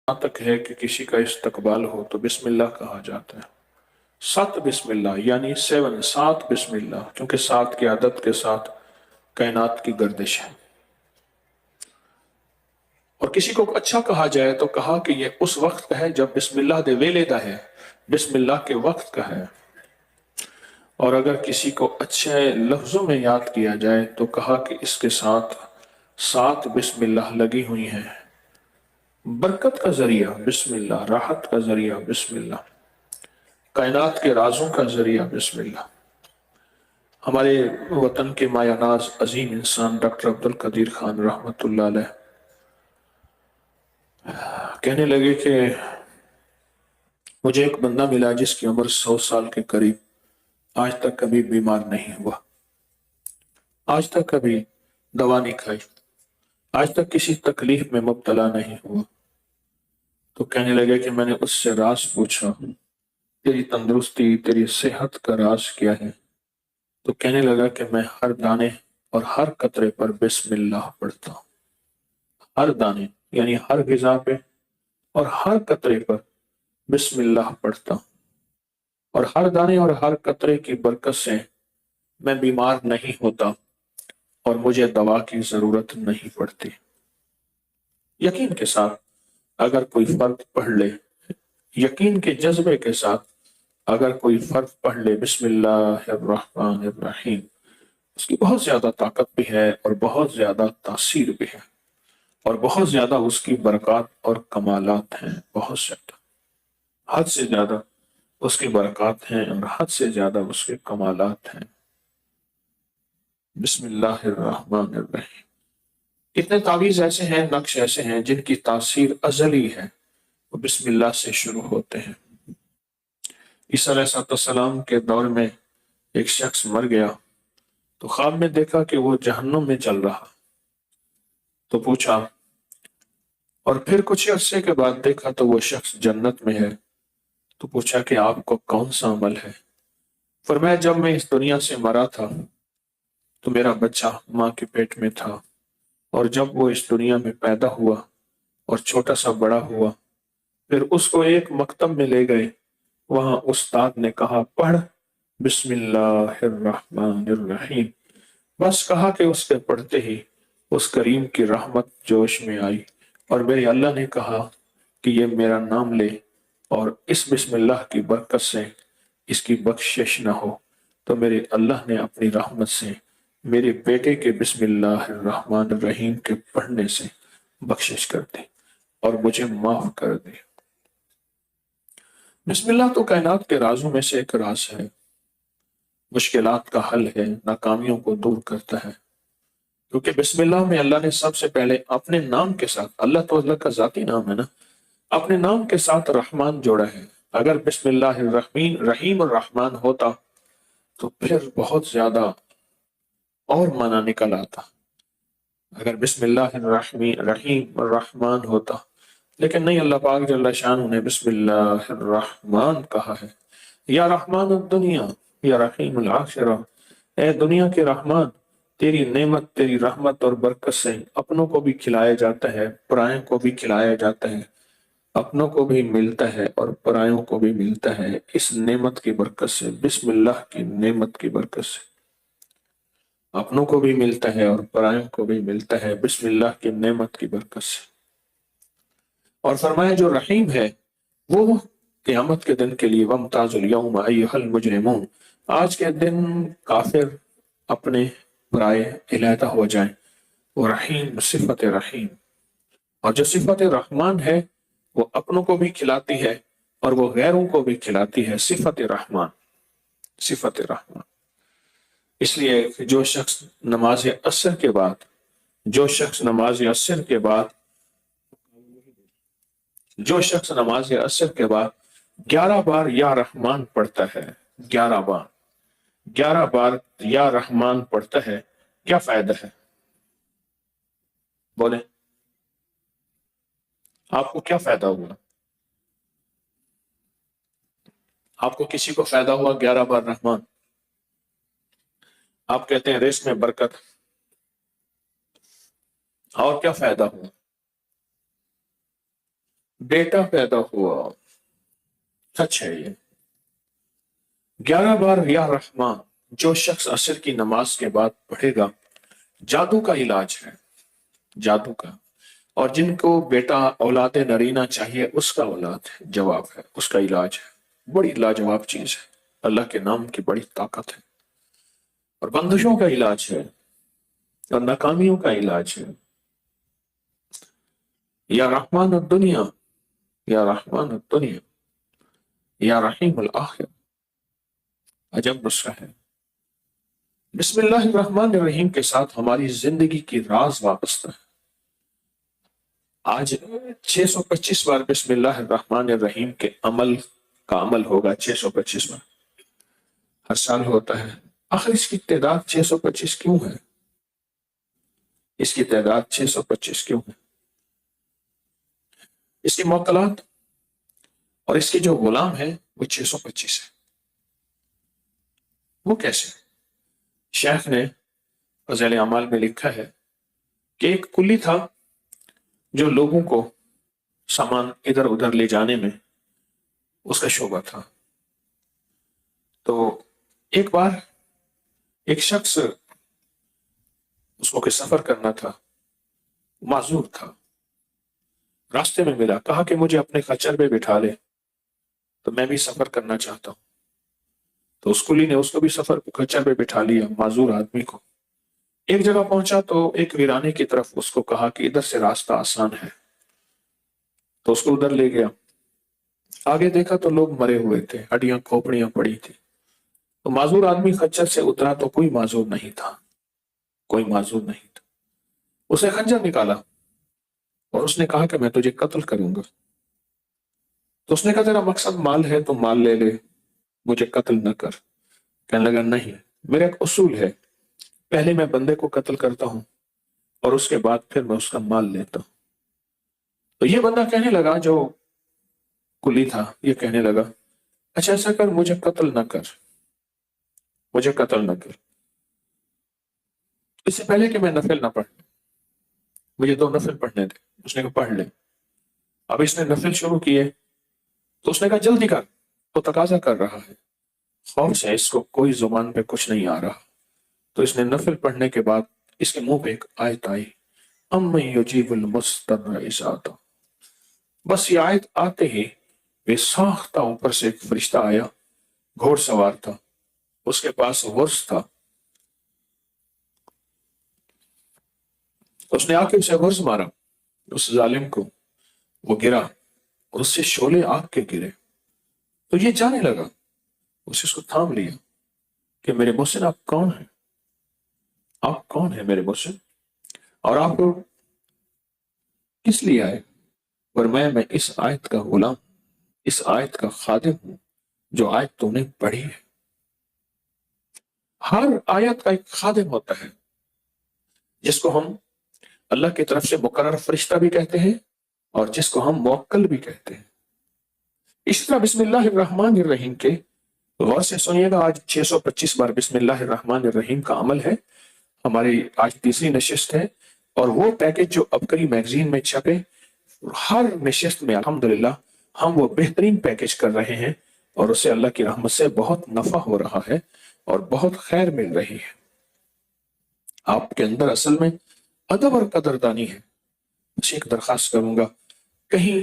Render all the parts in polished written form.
یہاں تک ہے کہ کسی کا استقبال ہو تو بسم اللہ کہا جاتا ہے۔ 7 بسم اللہ یعنی 7 بسم اللہ، کیونکہ 7 کے عدد کے ساتھ کائنات کی گردش ہے۔ اور کسی کو اچھا کہا جائے تو کہا کہ یہ اس وقت کا ہے جب بسم اللہ دے ویلے دا ہے، بسم اللہ کے وقت کا ہے۔ اور اگر کسی کو اچھے لفظوں میں یاد کیا جائے تو کہا کہ اس کے ساتھ 7 بسم اللہ لگی ہوئی ہیں۔ برکت کا ذریعہ بسم اللہ، راحت کا ذریعہ بسم اللہ، کائنات کے رازوں کا ذریعہ بسم اللہ۔ ہمارے وطن کے مایہ ناز عظیم انسان ڈاکٹر عبدالقدیر خان رحمۃ اللہ علیہ کہنے لگے کہ مجھے ایک بندہ ملا جس کی عمر 100 سال کے قریب، آج تک کبھی بیمار نہیں ہوا، آج تک کبھی دوا نہیں کھائی، آج تک کسی تکلیف میں مبتلا نہیں ہوا۔ تو کہنے لگے کہ میں نے اس سے راز پوچھا، تیری تندرستی، تیری صحت کا راز کیا ہے؟ تو کہنے لگا کہ میں ہر دانے اور ہر قطرے پر بسم اللہ پڑھتا ہوں۔ ہر دانے یعنی ہر غذا پہ اور ہر قطرے پر بسم اللہ پڑھتا ہوں، اور ہر دانے اور ہر قطرے کی برکت سے میں بیمار نہیں ہوتا اور مجھے دوا کی ضرورت نہیں پڑتی۔ یقین کے ساتھ اگر کوئی فرد پڑھ لے، یقین کے جذبے کے ساتھ اگر کوئی فرد پڑھ لے بسم اللہ الرحمن الرحیم، اس کی بہت زیادہ طاقت بھی ہے اور بہت زیادہ تاثیر بھی ہے، اور بہت زیادہ اس کی برکات اور کمالات ہیں، بہت زیادہ، حد سے زیادہ اس کی برکات ہیں اور حد سے زیادہ اس کے کمالات ہیں۔ بسم اللہ الرحمن الرحیم۔ کتنے تعویذ ایسے ہیں، نقش ایسے ہیں جن کی تاثیر ازلی ہے، وہ بسم اللہ سے شروع ہوتے ہیں۔ عیسیٰ علیہ السلام کے دور میں ایک شخص مر گیا تو خواب میں دیکھا کہ وہ جہنم میں چل رہا، تو پوچھا، اور پھر کچھ عرصے کے بعد دیکھا تو وہ شخص جنت میں ہے، تو پوچھا کہ آپ کو کون سا عمل ہے؟ فرمایا جب میں اس دنیا سے مرا تھا تو میرا بچہ ماں کے پیٹ میں تھا، اور جب وہ اس دنیا میں پیدا ہوا اور چھوٹا سا بڑا ہوا، پھر اس کو ایک مکتب میں لے گئے، وہاں استاد نے کہا پڑھ بسم اللہ الرحمن الرحیم، بس کہا کہ اس کے پڑھتے ہی اس کریم کی رحمت جوش میں آئی، اور میرے اللہ نے کہا کہ یہ میرا نام لے اور اس بسم اللہ کی برکت سے اس کی بخشش نہ ہو، تو میرے اللہ نے اپنی رحمت سے میرے بیٹے کے بسم اللہ الرحمن الرحیم کے پڑھنے سے بخشش کر دی اور مجھے معاف کر دی۔ بسم اللہ تو کائنات کے رازوں میں سے ایک راز ہے، مشکلات کا حل ہے، ناکامیوں کو دور کرتا ہے، کیونکہ بسم اللہ میں اللہ نے سب سے پہلے اپنے نام کے ساتھ، اللہ تو اللہ کا ذاتی نام ہے نا، اپنے نام کے ساتھ رحمان جوڑا ہے۔ اگر بسم اللہ الرحمن رحیم الرحمن ہوتا تو پھر بہت زیادہ اور معنی نکل آتا، اگر بسم اللہ الرحمن رحیم الرحمن ہوتا، لیکن نہیں، اللہ پاک جل شانہ نے بسم اللہ الرحمن کہا ہے۔ یا رحمان الدنیا یا رحیم الآخرہ، اے دنیا کے رحمان، تیری نعمت، تیری رحمت اور برکت سے اپنوں کو بھی کھلایا جاتا ہے، پرائوں کو بھی کھلایا جاتا ہے، اپنوں کو بھی ملتا ہے اور پرائوں کو بھی ملتا ہے، اس نعمت کی برکت سے، بسم اللہ کی نعمت کی برکت سے اپنوں کو بھی ملتا ہے اور پرائوں کو بھی ملتا ہے، بسم اللہ کی نعمت کی برکت سے۔ اور فرمایا جو رحیم ہے وہ قیامت کے دن کے لیے وَامْتَازُوا الْيَوْمَ أَيُّهَا الْمُجْرِمُونَ، آج کے دن کافر اپنے برائے علیحدہ ہو جائیں، وہ رحیم، صفت رحیم، اور جو صفت رحمان ہے وہ اپنوں کو بھی کھلاتی ہے اور وہ غیروں کو بھی کھلاتی ہے، صفت رحمان، صفت رحمان۔ اس لیے کہ جو شخص نماز عصر کے بعد، جو شخص نماز عصر کے بعد، جو شخص نماز عصر کے بعد 11 بار یا رحمان پڑھتا ہے، 11 بار، 11 بار یا رحمان پڑھتا ہے، کیا فائدہ ہے؟ بولیں، آپ کو کیا فائدہ ہوا؟ آپ کو کسی کو فائدہ ہوا 11 بار رحمان؟ آپ کہتے ہیں رزق میں برکت، اور کیا فائدہ ہوا؟ بیٹا پیدا ہوا، سچ ہے یہ۔ 11 بار یا رحمان جو شخص عصر کی نماز کے بعد پڑھے گا، جادو کا علاج ہے، جادو کا۔ اور جن کو بیٹا اولاد نرینہ چاہیے، اس کا اولاد ہے، جواب ہے، اس کا علاج ہے، بڑی لاجواب چیز ہے۔ اللہ کے نام کی بڑی طاقت ہے، اور بندشوں کا علاج ہے، اور ناکامیوں کا علاج ہے۔ یا رحمان الدنیا، یا رحمان الدنیا، یا رحیم الآخر، عجب نسخہ ہے۔ بسم اللہ الرحمن الرحیم کے ساتھ ہماری زندگی کی راز وابستہ ہے۔ آج 625 بار بسم اللہ الرحمن الرحیم کے عمل کا عمل ہوگا، 625 بار ہر سال ہوتا ہے۔ آخر اس کی تعداد 625 کیوں ہے؟ اس کی تعداد 625 کیوں ہے؟ اس کی معطلات اور اس کے جو غلام ہیں وہ 625 ہے۔ وہ کیسے؟ شیخ نے فضائل اعمال میں لکھا ہے کہ ایک کلی تھا جو لوگوں کو سامان ادھر ادھر لے جانے میں اس کا شعبہ تھا۔ تو ایک بار ایک شخص اس کو کہ سفر کرنا تھا، معذور تھا، راستے میں ملا، کہا کہ مجھے اپنے خچر پہ بٹھا لے تو میں بھی سفر کرنا چاہتا ہوں۔ تو اس کلی نے اس کو بھی سفر خچر پہ بٹھا لیا، معذور آدمی کو۔ ایک جگہ پہنچا تو ایک ویرانے کی طرف اس کو کہا کہ ادھر سے راستہ آسان ہے، تو اس کو ادھر لے گیا۔ آگے دیکھا تو لوگ مرے ہوئے تھے، ہڈیاں کھوپڑیاں پڑی تھی۔ تو معذور آدمی خچر سے اترا تو کوئی معذور نہیں تھا، کوئی معذور نہیں تھا۔ اسے خنجر نکالا اور اس نے کہا کہ میں تجھے قتل کروں گا۔ تو اس نے کہا تیرا مقصد مال ہے تو مال لے لے، مجھے قتل نہ کر۔ کہنے لگا نہیں، میرا ایک اصول ہے، پہلے میں بندے کو قتل کرتا ہوں اور اس کے بعد پھر میں اس کا مال لیتا ہوں۔ تو یہ بندہ کہنے لگا، جو کلی تھا، یہ کہنے لگا اچھا ایسا کر، مجھے قتل نہ کر، مجھے قتل نہ کر، اس سے پہلے کہ میں نفل نہ پڑھ، مجھے 2 نفل پڑھنے دے۔ اس نے کہا پڑھ لے۔ اب اس نے نفل شروع کیے تو اس نے کہا جلدی کر، تو تقاضا کر رہا ہے، خوف سے اس کو کوئی زبان پہ کچھ نہیں آ رہا۔ تو اس نے نفل پڑھنے کے بعد اس کے منہ پہ ایک آیت آئی، اَمَّن یُجِیبُ الْمُضْطَرَّ اِذَا دَعَاهُ۔ بس یہ آیت آتے ہی بے ساختہ اوپر سے ایک فرشتہ آیا، گھوڑ سوار تھا، اس کے پاس غرض تھا، اس نے آ کے اسے غرض مارا، اس ظالم کو، وہ گرا اور اس سے شعلے آگ کے گرے۔ تو یہ جانے لگا، اس کو تھام لیا کہ میرے محسن آپ کون ہیں؟ آپ کون ہیں میرے محسن؟ اور آپ کس لیے آئے؟ اور میں اس آیت کا غلام، اس آیت کا خادم ہوں جو آیت تو نے پڑھی ہے۔ ہر آیت کا ایک خادم ہوتا ہے جس کو ہم اللہ کی طرف سے مقرر فرشتہ بھی کہتے ہیں اور جس کو ہم موکل بھی کہتے ہیں۔ اس طرح بسم اللہ الرحمن الرحیم کے غور سے سنیے گا، آج 625 بار بسم اللہ الرحمن الرحیم کا عمل ہے، ہماری آج تیسری نشست ہے، اور وہ پیکج جو ابکری میگزین میں چھپے، ہر نشست میں الحمدللہ ہم وہ بہترین پیکج کر رہے ہیں، اور اسے اللہ کی رحمت سے بہت نفع ہو رہا ہے اور بہت خیر مل رہی ہے۔ آپ کے اندر اصل میں ادب اور قدردانی ہے۔ بس ایک درخواست کروں گا، کہیں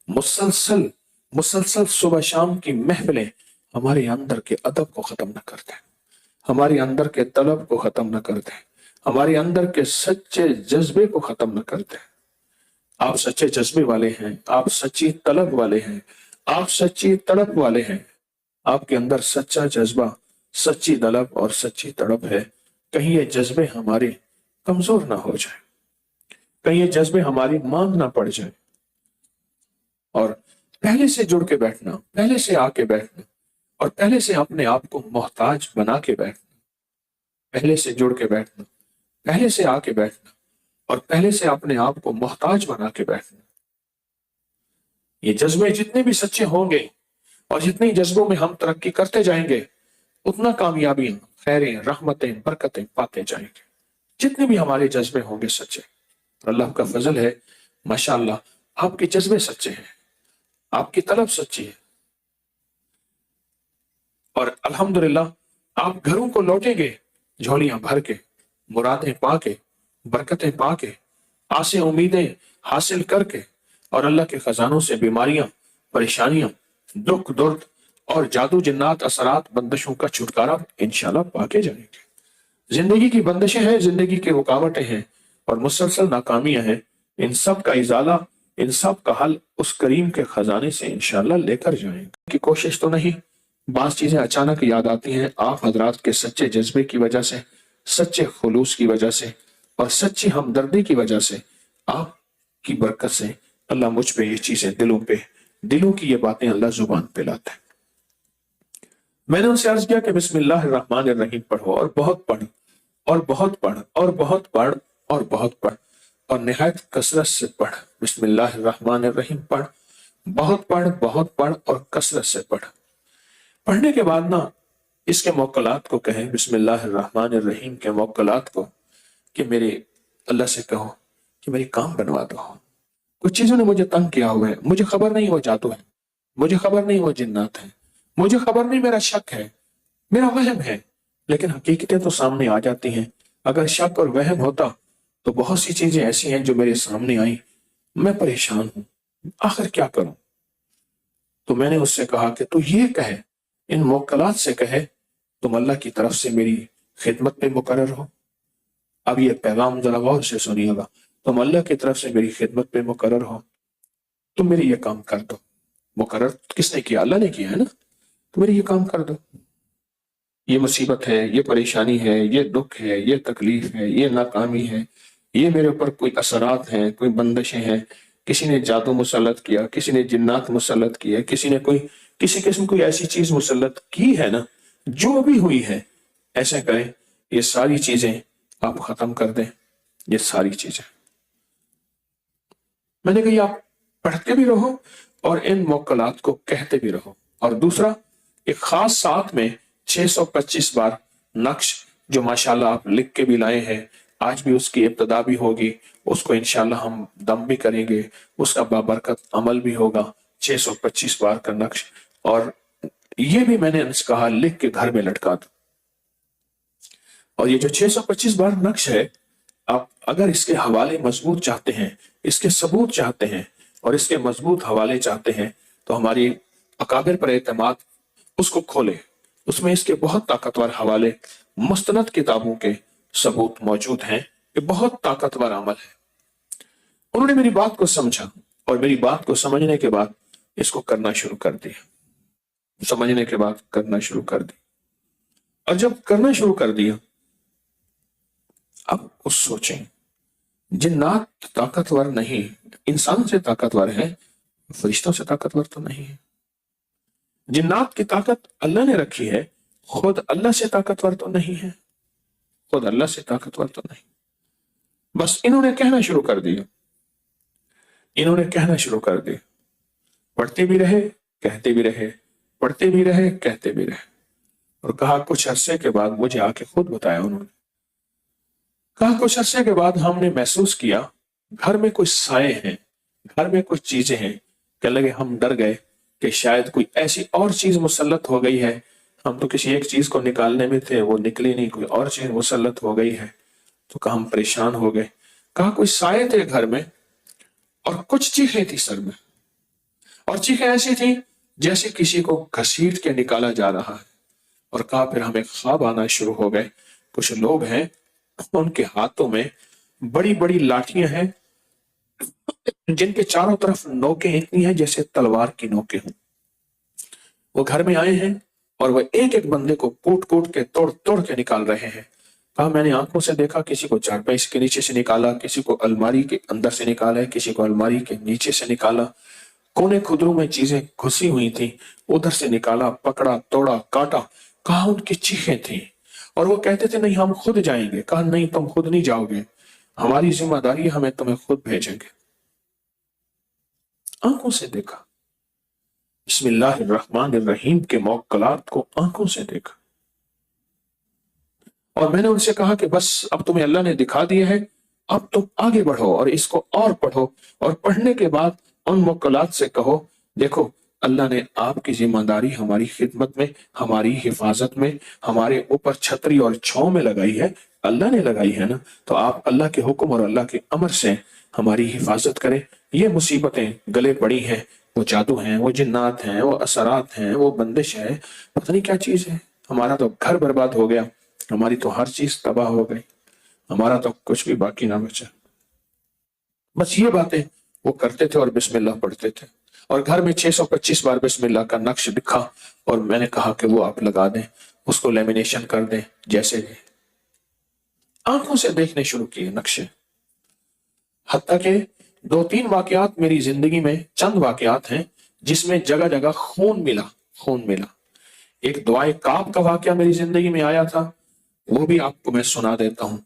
مسلسل صبح شام کی محفلیں ہمارے اندر کے ادب کو ختم نہ کر دیں، ہمارے اندر کے طلب کو ختم نہ کر دیں، ہمارے اندر کے سچے جذبے کو ختم نہ کر دیں۔ آپ سچے جذبے والے ہیں، آپ سچی طلب والے ہیں، آپ سچی تڑپ والے ہیں، آپ کے اندر سچا جذبہ، سچی طلب اور سچی تڑپ ہے۔ کہیں یہ جذبے ہمارے کمزور نہ ہو جائے، کہیں یہ جذبے ہماری مانگ نہ پڑ جائے، اور پہلے سے جڑ کے بیٹھنا، پہلے سے آ کے بیٹھنا، اور پہلے سے اپنے آپ کو محتاج بنا کے بیٹھنا، پہلے سے جڑ کے بیٹھنا، پہلے سے آ کے بیٹھنا، اور پہلے سے اپنے آپ کو محتاج بنا کے بیٹھنا۔ یہ جذبے جتنے بھی سچے ہوں گے اور جتنی جذبوں میں ہم ترقی کرتے جائیں گے، اتنا کامیابیاں، خیریں، رحمتیں، برکتیں پاتے جائیں گے۔ جتنے بھی ہمارے جذبے ہوں گے سچے، اللہ کا فضل ہے، ماشاءاللہ آپ کے جذبے سچے ہیں، آپ کی طلب سچی ہے، اور الحمدللہ آپ گھروں کو لوٹیں گے جھولیاں بھر کے، مرادیں پا کے، برکتیں پا کے، آسیں امیدیں حاصل کر کے، اور اللہ کے خزانوں سے بیماریاں، پریشانیاں، دکھ درد اور جادو جنات اثرات بندشوں کا چھٹکارا انشاءاللہ پا کے جائیں گے۔ زندگی کی بندشیں ہیں، زندگی کی رکاوٹیں ہیں اور مسلسل ناکامیاں ہیں، ان سب کا ازالہ، ان سب کا حل اس کریم کے خزانے سے انشاءاللہ لے کر جائیں گے۔ کی کوشش تو نہیں، بعض چیزیں اچانک یاد آتی ہیں، آپ حضرات کے سچے جذبے کی وجہ سے، سچے خلوص کی وجہ سے اور سچی ہمدردی کی وجہ سے، آپ کی برکت سے اللہ مجھ پہ یہ چیزیں دلوں کی یہ باتیں اللہ زبان پہ لاتا ہے۔ میں نے ان سے عرض کیا کہ بسم اللہ الرحمن الرحیم پڑھو، اور بہت پڑھ اور بہت پڑھ اور بہت پڑھ اور بہت پڑھ اور نہایت کثرت سے پڑھ۔ بسم اللہ الرحمن الرحیم پڑھ، بہت پڑھ اور کثرت سے پڑھ۔ پڑھنے کے بعد نا اس کے موکلات کو کہیں، بسم اللہ الرحمن الرحیم کے موکلات کو، کہ میرے اللہ سے کہو کہ میری کام بنوا دو۔ کچھ چیزوں نے مجھے تنگ کیا ہوا ہے، مجھے خبر نہیں وہ جادو ہے، مجھے خبر نہیں وہ جنات ہیں، مجھے خبر نہیں میرا شک ہے، میرا وہم ہے، لیکن حقیقتیں تو سامنے آ جاتی ہیں۔ اگر شک اور وہم ہوتا تو بہت سی چیزیں ایسی ہیں جو میرے سامنے آئیں، میں پریشان ہوں، آخر کیا کروں؟ تو میں نے اس سے کہا کہ تو یہ کہے، ان موکلات سے کہے تم اللہ کی طرف سے میری خدمت میں مقرر ہو۔ اب یہ پیغام ذرا غور سے سنیے گا، تم اللہ کی طرف سے میری خدمت میں مقرر ہو، تم میری یہ کام کر دو۔ مقرر کس نے کیا؟ اللہ نے کیا ہے نا، تو میری یہ کام کر دو۔ یہ مصیبت ہے، یہ پریشانی ہے، یہ دکھ ہے، یہ تکلیف ہے، یہ ناکامی ہے، یہ میرے اوپر کوئی اثرات ہیں، کوئی بندشیں ہیں، کسی نے جادو مسلط کیا، کسی نے جنات مسلط کیا، کسی نے کسی قسم کوئی ایسی چیز مسلط کی ہے نا، جو بھی ہوئی ہے، ایسے کریں یہ ساری چیزیں آپ ختم کر دیں، یہ ساری چیزیں۔ میں نے کہا آپ پڑھتے بھی رہو اور ان موکلات کو کہتے بھی رہو، اور دوسرا ایک خاص ساتھ میں 625 بار نقش جو ماشاءاللہ آپ لکھ کے بھی لائے ہیں، آج بھی اس کی ابتدا بھی ہوگی، اس کو انشاءاللہ ہم دم بھی کریں گے، اس کا بابرکت عمل بھی ہوگا، 625 بار کا نقش، اور یہ بھی میں نے ان سے کہا لکھ کے گھر میں لٹکا دو۔ اور یہ جو 625 بار نقش ہے، آپ اگر اس کے حوالے مضبوط چاہتے ہیں، اس کے ثبوت چاہتے ہیں اور اس کے مضبوط حوالے چاہتے ہیں، تو ہماری اکابر پر اعتماد اس کو کھولے، اس میں اس کے بہت طاقتور حوالے، مستند کتابوں کے ثبوت موجود ہیں، یہ بہت طاقتور عمل ہے۔ انہوں نے میری بات کو سمجھا اور میری بات کو سمجھنے کے بعد اس کو کرنا شروع کر دیا، سمجھنے کے بعد کرنا شروع کر دی، اور جب کرنا شروع کر دیا، اب اس سوچیں، جنات طاقتور نہیں، انسان سے طاقتور ہے، فرشتوں سے طاقتور تو نہیں ہے۔ جنات کی طاقت اللہ نے رکھی ہے، خود اللہ سے طاقتور تو نہیں ہے، خود اللہ سے طاقتور تو نہیں۔ بس انہوں نے کہنا شروع کر دیا، انہوں نے کہنا شروع کر دیا، پڑھتے بھی رہے، کہتے بھی رہے، پڑھتے بھی رہے، کہتے بھی رہے، اور کہا کچھ عرصے کے بعد مجھے آ کے خود بتایا انہوں نے، کہا کچھ عرصے کے بعد ہم نے محسوس کیا گھر میں کوئی سائے ہیں، گھر میں کچھ چیزیں ہیں، کہ لگے ہم ڈر گئے کہ شاید کوئی ایسی اور چیز مسلط ہو گئی ہے، ہم تو کسی ایک چیز کو نکالنے میں تھے، وہ نکلی نہیں، کوئی اور چیز مسلط ہو گئی ہے، تو کہا ہم پریشان ہو گئے۔ کہا کوئی سائے تھے گھر میں اور کچھ چیخیں تھی سر میں، اور چیخیں ایسی تھی جیسے کسی کو گھسیٹ کے نکالا جا رہا ہے، اور کہا پھر ہمیں خواب آنا شروع ہو گئے، کچھ لوگ ہیں ان کے ہاتھوں میں بڑی بڑی لاٹھیاں ہیں جن کے چاروں طرف نوکیں اتنی ہیں جیسے تلوار کی نوکیں ہوں، وہ گھر میں آئے ہیں اور وہ ایک ایک بندے کو کوٹ کوٹ کے توڑ توڑ کے نکال رہے ہیں۔ کہا میں نے آنکھوں سے دیکھا، کسی کو چارپائی کے نیچے سے نکالا، کسی کو الماری کے اندر سے نکالا، کسی کو الماری کے نیچے سے نکالا، کونے خدروں میں چیزیں گھسی ہوئی تھیں، ادھر سے نکالا، پکڑا، توڑا، کاٹا۔ کہا ان کی چیخیں تھیں، اور وہ کہتے تھے نہیں ہم خود جائیں گے۔ کہا نہیں تم خود نہیں جاؤ گے، ہماری ذمہ داری ہے، ہمیں تمہیں خود بھیجیں گے۔ آنکھوں سے دیکھا، بسم اللہ الرحمن الرحیم کے موکلات کو آنکھوں سے دیکھا، اور میں نے ان سے کہا کہ بس اب تمہیں اللہ نے دکھا دیا ہے، اب تم آگے بڑھو اور اس کو اور پڑھو، اور پڑھنے کے بعد ان موکلات سے کہو دیکھو اللہ نے آپ کی ذمہ داری ہماری خدمت میں، ہماری حفاظت میں، ہمارے اوپر چھتری اور چھاؤں میں لگائی ہے، اللہ نے لگائی ہے نا، تو آپ اللہ کے حکم اور اللہ کے امر سے ہماری حفاظت کریں۔ یہ مصیبتیں گلے پڑی ہیں، وہ جادو ہیں، وہ جنات ہیں، وہ اثرات ہیں، وہ بندش ہے، پتہ نہیں کیا چیز ہے۔ ہمارا تو گھر برباد ہو گیا، ہماری تو ہر چیز تباہ ہو گئی، ہمارا تو کچھ بھی باقی نہ بچا۔ بس یہ باتیں وہ کرتے تھے اور بسم اللہ پڑھتے تھے، اور گھر میں 625 بار بسم اللہ کا نقش لکھا، اور میں نے کہا کہ وہ آپ لگا دیں، اس کو لیمینیشن کر دیں، جیسے آنکھوں سے دیکھنے شروع کیے نقشے۔ حتیٰ کہ 2-3 واقعات میری زندگی میں، چند واقعات ہیں جس میں جگہ جگہ خون ملا، خون ملا۔ ایک دعائے کعب کا واقعہ میری زندگی میں آیا تھا، وہ بھی آپ کو میں سنا دیتا ہوں۔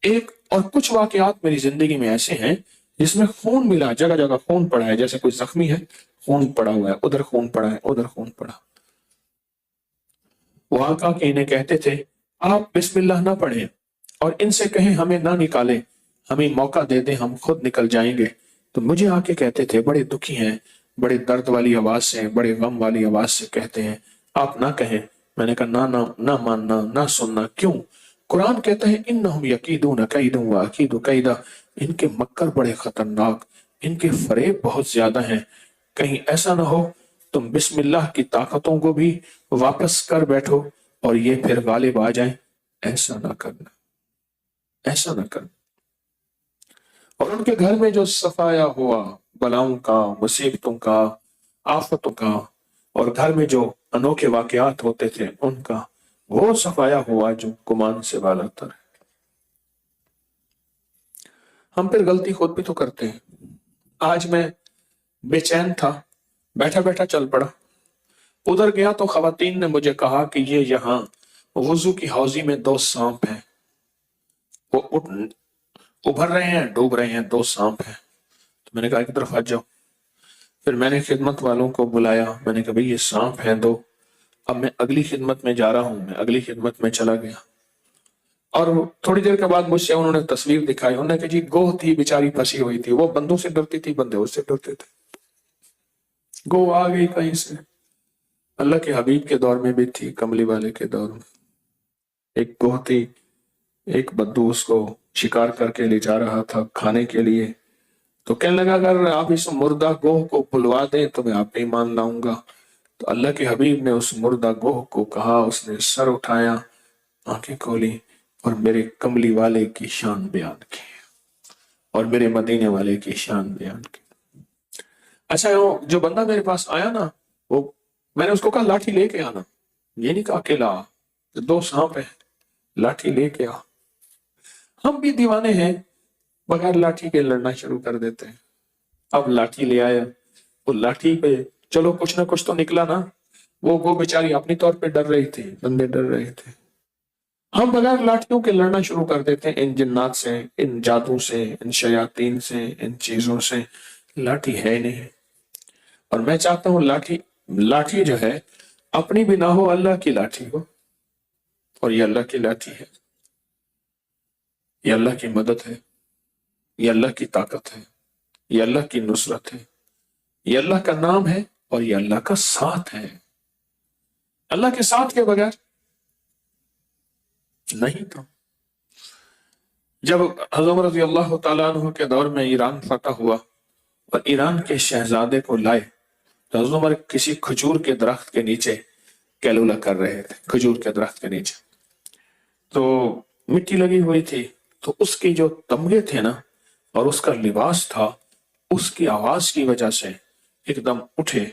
ایک اور کچھ واقعات میری زندگی میں ایسے ہیں جس میں خون ملا، جگہ جگہ خون پڑا ہے، جیسے کوئی زخمی ہے، خون پڑا ہوا ہے، ادھر خون پڑا ہے، ادھر خون پڑا۔ وہ آقا کہ انہیں کہتے تھے آپ بسم اللہ نہ پڑھیں اور ان سے کہیں ہمیں نہ نکالیں، ہمیں موقع دے دیں، ہم خود نکل جائیں گے۔ تو مجھے آ کے کہتے تھے، بڑے دکھی ہیں، بڑے درد والی آواز سے، بڑے غم والی آواز سے کہتے ہیں آپ نہ کہیں۔ میں نے کہا نہ ماننا، نہ سننا، کیوں؟ قرآن کہتا ہے انہم یکیدون کیدا واکید کیدا، ان کے مکر بڑے خطرناک، ان کے فریب بہت زیادہ ہیں، کہیں ایسا نہ ہو تم بسم اللہ کی طاقتوں کو بھی واپس کر بیٹھو اور یہ پھر غالب آ جائیں۔ ایسا نہ کرنا، ایسا نہ کرنا۔ اور ان کے گھر میں جو صفایا ہوا بلاؤں کا، مصیبتوں کا، آفتوں کا، اور گھر میں جو انوکھے واقعات ہوتے تھے ان کا، وہ صفایا ہوا جو گمان سے بالا تر ہے۔ ہم پھر غلطی خود بھی تو کرتے ہیں۔ آج میں بے چین تھا، بیٹھا بیٹھا چل پڑا، ادھر گیا تو خواتین نے مجھے کہا کہ یہ یہاں وضو کی حوضی میں 2 سانپ ہیں، وہ ابھر رہے ہیں، ڈوب رہے ہیں، 2 سانپ ہیں۔ تو میں نے کہا ایک طرف ہٹ جاؤ۔ پھر میں نے خدمت والوں کو بلایا، میں نے کہا بھئی یہ سانپ ہیں 2، اب میں اگلی خدمت میں جا رہا ہوں۔ میں اگلی خدمت میں چلا گیا، اور تھوڑی دیر کے بعد مجھ سے انہوں نے تصویر دکھائی، انہوں نے کہا جی گوہ تھی بیچاری پھنسی ہوئی تھی، وہ بندوں سے ڈرتی تھی، بندے اس سے ڈرتے تھے، گوہ آ گئی کہیں سے۔ اللہ کے حبیب کے دور میں بھی تھی، کملی والے کے دور میں ایک گوہ تھی، ایک بدو اس کو شکار کر کے لے جا رہا تھا کھانے کے لیے، تو کہنے لگا اگر آپ اس مردہ گوہ کو بلوا دیں تو میں آپ پہ ایمان لاؤں گا۔ تو اللہ کے حبیب نے اس مردہ گوہ کو کہا، اس نے سر اٹھایا، آنکھیں کھولی اور میرے کملی والے کی شان بیان کی، اور میرے مدینے والے کی شان بیان کی۔ اچھا جو بندہ میرے پاس آیا نا، وہ میں نے اس کو کہا لاٹھی لے کے آنا، یہ نہیں کہا اکیلا آ، 2 سانپ ہیں، لاٹھی لے کے آ۔ ہم بھی دیوانے ہیں، بغیر لاٹھی کے لڑنا شروع کر دیتے ہیں۔ اب لاٹھی لے آیا، وہ لاٹھی پہ چلو کچھ نہ کچھ تو نکلا نا، وہ بیچاری اپنی طور پہ ڈر رہی تھی، بندے ڈر رہے تھے۔ ہم بغیر لاٹھیوں کے لڑنا شروع کر دیتے ہیں، ان جنات سے، ان جادو سے، ان شیاطین سے، ان چیزوں سے۔ لاٹھی ہے نہیں، اور میں چاہتا ہوں لاٹھی جو ہے اپنی بھی نہ ہو، اللہ کی لاٹھی ہو، اور یہ اللہ کی لاٹھی ہے، یہ اللہ کی مدد ہے، یہ اللہ کی طاقت ہے، یہ اللہ کی نصرت ہے، یہ اللہ کا نام ہے، اور یہ اللہ کا ساتھ ہے۔ اللہ کے ساتھ کے بغیر نہیں تو۔ جب حضرت عمر رضی اللہ تعالیٰ عنہ کے دور میں ایران فتح ہوا اور ایران کے شہزادے کو لائے، تو حضرت عمر کسی کھجور کے درخت کے نیچے کیلولا کر رہے تھے، کھجور کے درخت کے نیچے، تو مٹی لگی ہوئی تھی، تو اس کی جو تمغے تھے نا اور اس کا لباس تھا، اس کی آواز کی وجہ سے ایک دم اٹھے،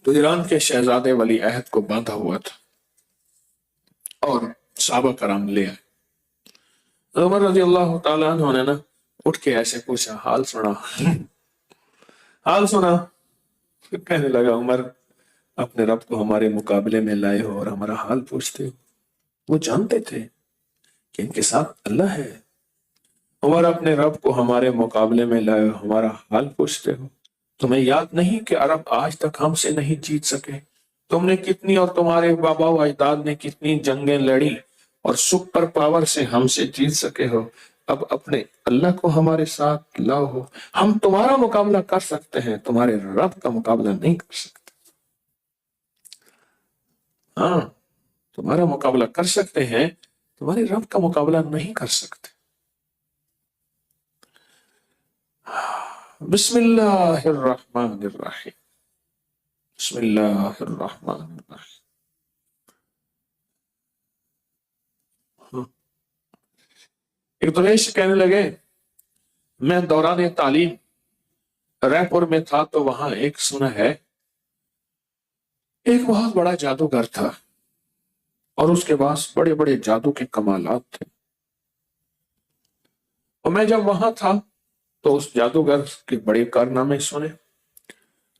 تو ایران کے شہزادے ولی عہد کو باندھا ہوا تھا، اور صحابہ کرام لے آئے۔ عمر رضی اللہ تعالیٰ عنہ نے نا اٹھ کے ایسے پوچھا، حال سنا، حال سنا؟ پھر کہنے لگا عمر اپنے رب کو ہمارے مقابلے میں لائے ہو اور ہمارا حال پوچھتے ہو۔ وہ جانتے تھے کہ ان کے ساتھ اللہ ہے۔ عمر اپنے رب کو ہمارے مقابلے میں لائے ہو، ہمارا حال پوچھتے ہو۔ تمہیں یاد نہیں کہ عرب آج تک ہم سے نہیں جیت سکے؟ تم نے کتنی اور تمہارے بابا و اجداد نے کتنی جنگیں لڑی اور سپر پاور سے ہم سے جیت سکے ہو؟ اب اپنے اللہ کو ہمارے ساتھ لاؤ، ہم تمہارا مقابلہ کر سکتے ہیں، تمہارے رب کا مقابلہ نہیں کر سکتے۔ ہاں، تمہارا مقابلہ کر سکتے ہیں، تمہارے رب کا مقابلہ نہیں کر سکتے۔ بسم اللہ الرحمن الرحیم، بسم اللہ الرحمن الرحیم۔ ایک دریش کہنے لگے، میں دوران تعلیم رے پور میں تھا تو وہاں ایک سنا ہے ایک بہت بڑا جادوگر تھا اور اس کے پاس بڑے بڑے جادو کے کمالات تھے، اور میں جب وہاں تھا تو اس جادوگر کے بڑے کارنامے سنے،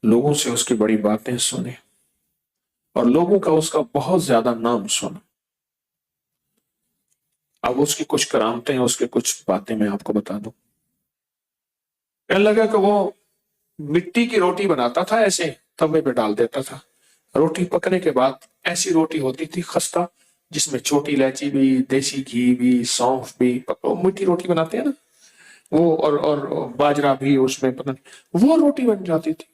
لوگوں سے اس کی بڑی باتیں سنے، اور لوگوں کا اس کا بہت زیادہ نام سنا۔ اب اس کی کچھ کرامتیں، اس کے کچھ باتیں میں آپ کو بتا دوں۔ کہنے لگا کہ وہ مٹی کی روٹی بناتا تھا، ایسے توے پہ ڈال دیتا تھا، روٹی پکنے کے بعد ایسی روٹی ہوتی تھی خستہ، جس میں چھوٹی الائچی بھی، دیسی گھی بھی، سونف بھی، مٹی روٹی بناتے ہیں نا وہ، اور باجرہ بھی اس میں، پتہ نہیں وہ روٹی بن جاتی تھی،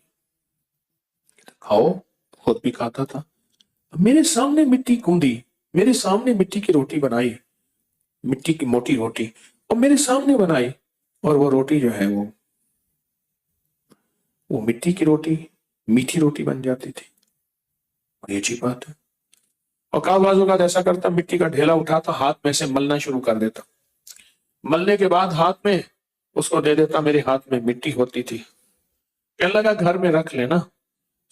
کھاؤ، خود بھی کھاتا تھا۔ میرے سامنے مٹی گوندی، میرے سامنے مٹی کی روٹی بنائی، مٹی کی موٹی روٹی، اور میرے سامنے بنائی، اور وہ روٹی جو ہے وہ مٹی کی روٹی، میٹھی روٹی بن جاتی تھی۔ بڑی عجیب بات ہے۔ اور کہا بازو کا ایسا کرتا، مٹی کا ڈھیلا اٹھاتا، ہاتھ میں سے ملنا شروع کر دیتا، ملنے کے بعد ہاتھ میں اس کو دے دیتا، میرے ہاتھ میں مٹی ہوتی تھی۔ کہنے لگا گھر میں رکھ لینا،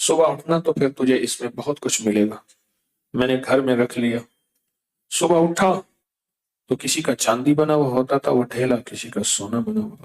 صبح اٹھنا تو پھر تجھے اس میں بہت کچھ ملے گا۔ میں نے گھر میں رکھ لیا، صبح اٹھا تو کسی کا چاندی بنا ہوا ہوتا تھا وہ ڈھیلا، کسی کا سونا بنا ہوا۔